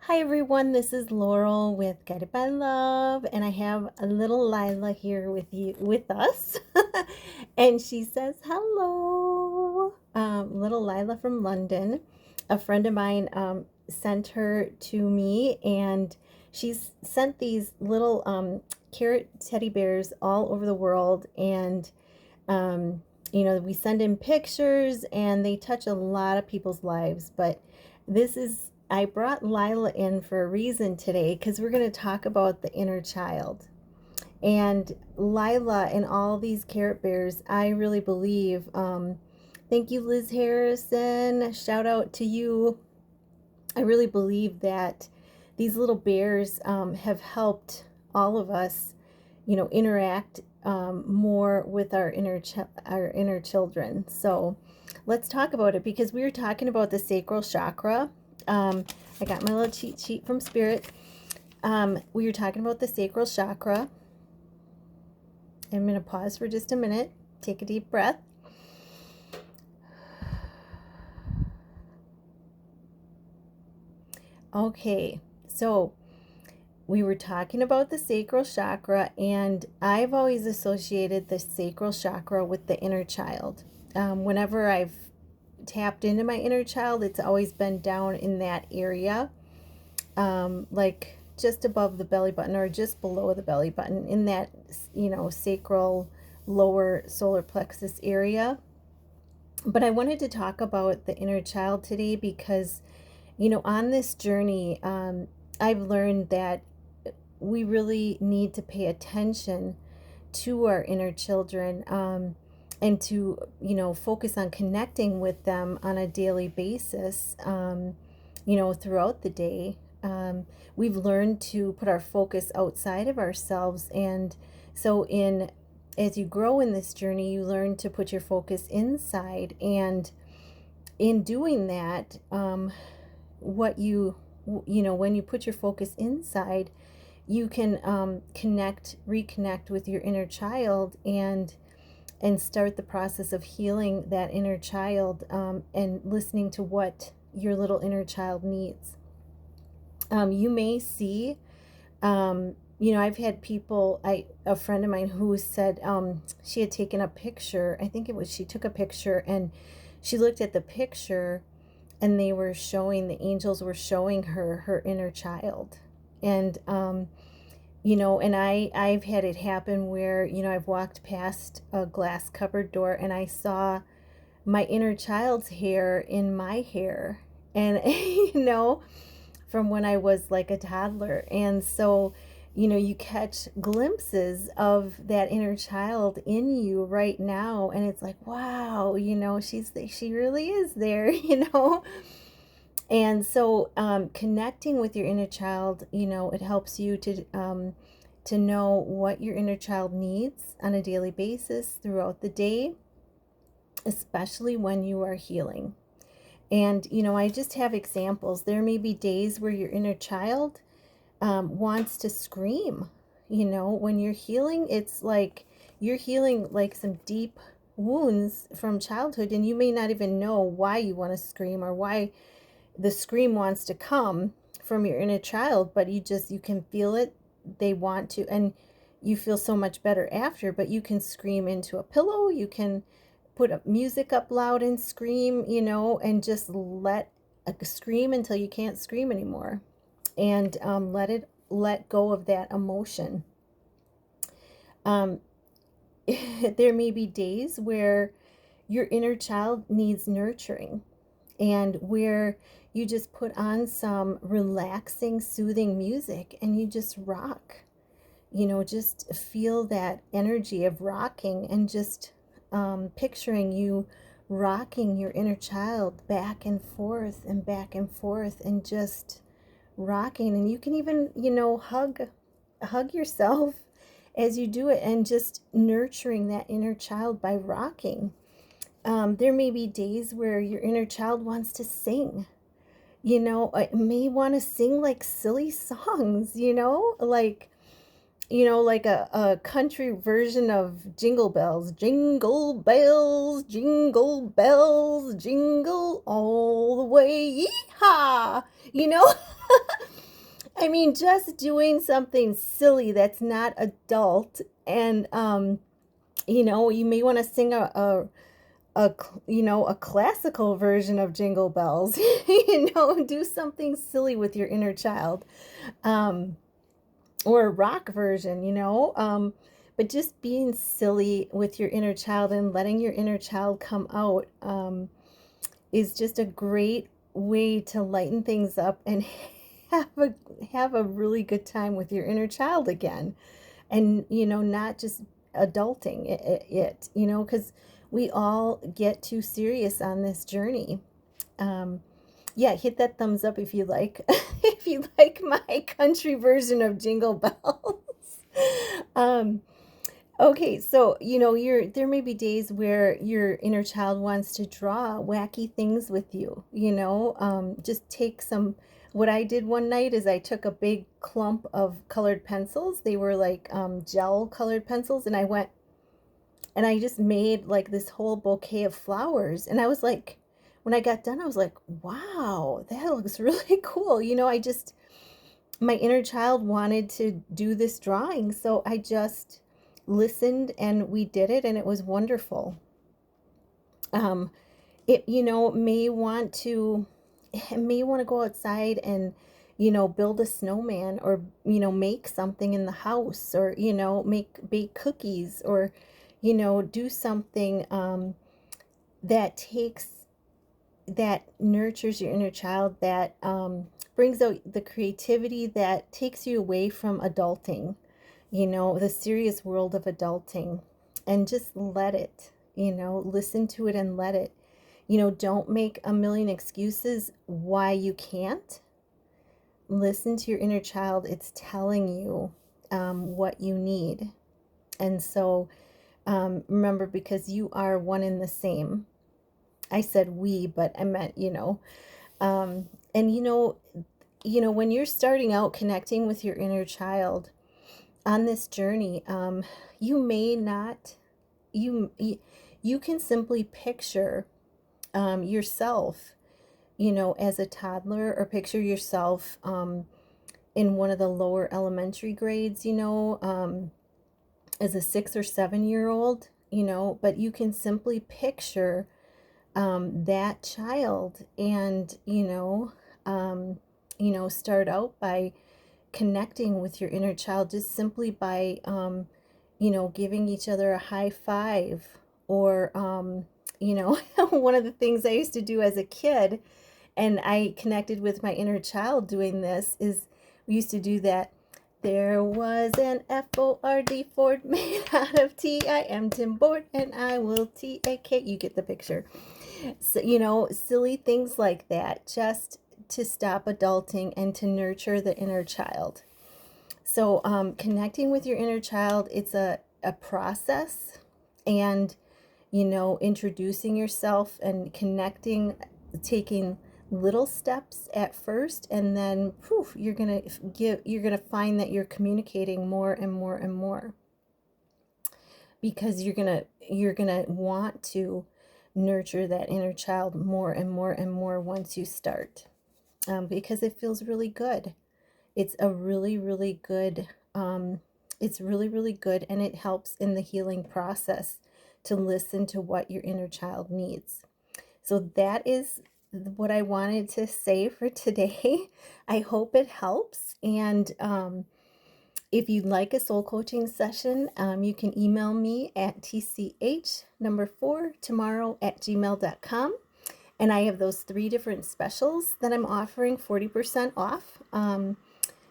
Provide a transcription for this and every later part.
Hi everyone, this is Laurel with Guided by Love, and I have a little Lila here with us. And she says hello. Little Lila from London. A friend of mine sent her to me, and she's sent these little carrot teddy bears all over the world. And we send in pictures, and they touch a lot of people's lives. But I brought Lila in for a reason today because we're going to talk about the inner child. And Lila and all these carrot bears, I really believe. Thank you, Liz Harrison. Shout out to you. I really believe that these little bears have helped all of us, interact more with our inner children. So let's talk about it because we were talking about the sacral chakra. I got my little cheat sheet from Spirit. We were talking about the sacral chakra. I'm going to pause for just a minute. Take a deep breath. Okay, so we were talking about the sacral chakra, and I've always associated the sacral chakra with the inner child. Whenever I've tapped into my inner child, it's always been down in that area, like just above the belly button or just below the belly button, in that, sacral lower solar plexus area. But I wanted to talk about the inner child today because, on this journey, I've learned that we really need to pay attention to our inner children, and to, focus on connecting with them on a daily basis, throughout the day. We've learned to put our focus outside of ourselves. And so as you grow in this journey, you learn to put your focus inside. And in doing that, when you put your focus inside, you can reconnect with your inner child and start the process of healing that inner child, and listening to what your little inner child needs. You may see, I've had a friend of mine who said she had taken a picture. I think she took a picture and she looked at the picture, and the angels were showing her inner child. And, and I've had it happen where, I've walked past a glass cupboard door and I saw my inner child's hair in my hair. And, from when I was like a toddler. And so, you catch glimpses of that inner child in you right now. And it's like, wow, she really is there, And so, connecting with your inner child, it helps you to know what your inner child needs on a daily basis throughout the day, especially when you are healing. And, I just have examples. There may be days where your inner child wants to scream. When you're healing, it's like you're healing like some deep wounds from childhood, and you may not even know why you want to scream or why the scream wants to come from your inner child, but you can feel it. They want to, and you feel so much better after. But you can scream into a pillow. You can put up music up loud and scream, and just scream until you can't scream anymore, and let go of that emotion. There may be days where your inner child needs nurturing, and where you just put on some relaxing, soothing music and you just rock. Just feel that energy of rocking, and just picturing you rocking your inner child back and forth and back and forth, and just rocking. And you can even, hug yourself as you do it, and just nurturing that inner child by rocking. There may be days where your inner child wants to sing. It may want to sing like silly songs, like a country version of Jingle Bells. Jingle bells, jingle bells, jingle all the way. Yeehaw! I mean, just doing something silly that's not adult, and you may want to sing a classical version of Jingle Bells. Do something silly with your inner child, um, or a rock version. But just being silly with your inner child and letting your inner child come out, is just a great way to lighten things up and have a have a really good time with your inner child again, and not just adulting because we all get too serious on this journey. Yeah, hit that thumbs up if you like if you like my country version of Jingle Bells. um Okay, so there may be days where your inner child wants to draw wacky things with you. Just take some. What I did one night is I took a big clump of colored pencils. They were like gel colored pencils, and I went and I just made like this whole bouquet of flowers. And I was like, when I got done, I was like, wow, that looks really cool. My inner child wanted to do this drawing, so I just listened and we did it, and it was wonderful. um it may want to go outside and build a snowman, or make something in the house, or bake cookies, or do something that takes that nurtures your inner child, that brings out the creativity, that takes you away from adulting, the serious world of adulting, and just let it, listen to it and let it. Don't make a million excuses why you can't. Listen to your inner child. It's telling you what you need. And so remember, because you are one and the same. I said we, but I meant, and when you're starting out connecting with your inner child on this journey, you may not, you can simply picture yourself, as a toddler, or picture yourself in one of the lower elementary grades, as a 6 or 7 year old, but you can simply picture that child, and start out by connecting with your inner child, just simply by giving each other a high five, or one of the things I used to do as a kid, and I connected with my inner child doing this, is we used to do that. There was an Ford Ford made out of Tim Tim board, and I will TAK. You get the picture. So, silly things like that, just to stop adulting and to nurture the inner child. So, connecting with your inner child, it's a process, and, introducing yourself and connecting, taking little steps at first, and then poof, you're gonna find that you're communicating more and more and more, because you're gonna want to nurture that inner child more and more and more once you start, because it feels really good. It's a really, really good, it's really, really good, and it helps in the healing process to listen to what your inner child needs. So that is what I wanted to say for today. I hope it helps. And if you'd like a soul coaching session, you can email me at tch4tomorrow@gmail.com. And I have those 3 different specials that I'm offering 40% off.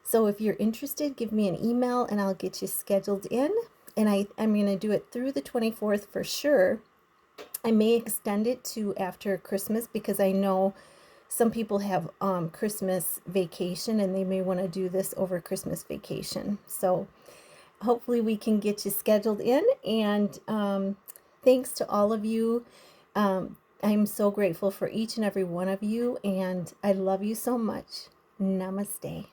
So if you're interested, give me an email and I'll get you scheduled in. And I'm going to do it through the 24th for sure. I may extend it to after Christmas, because I know some people have Christmas vacation, and they may want to do this over Christmas vacation. So hopefully we can get you scheduled in. And thanks to all of you. I'm so grateful for each and every one of you, and I love you so much. Namaste.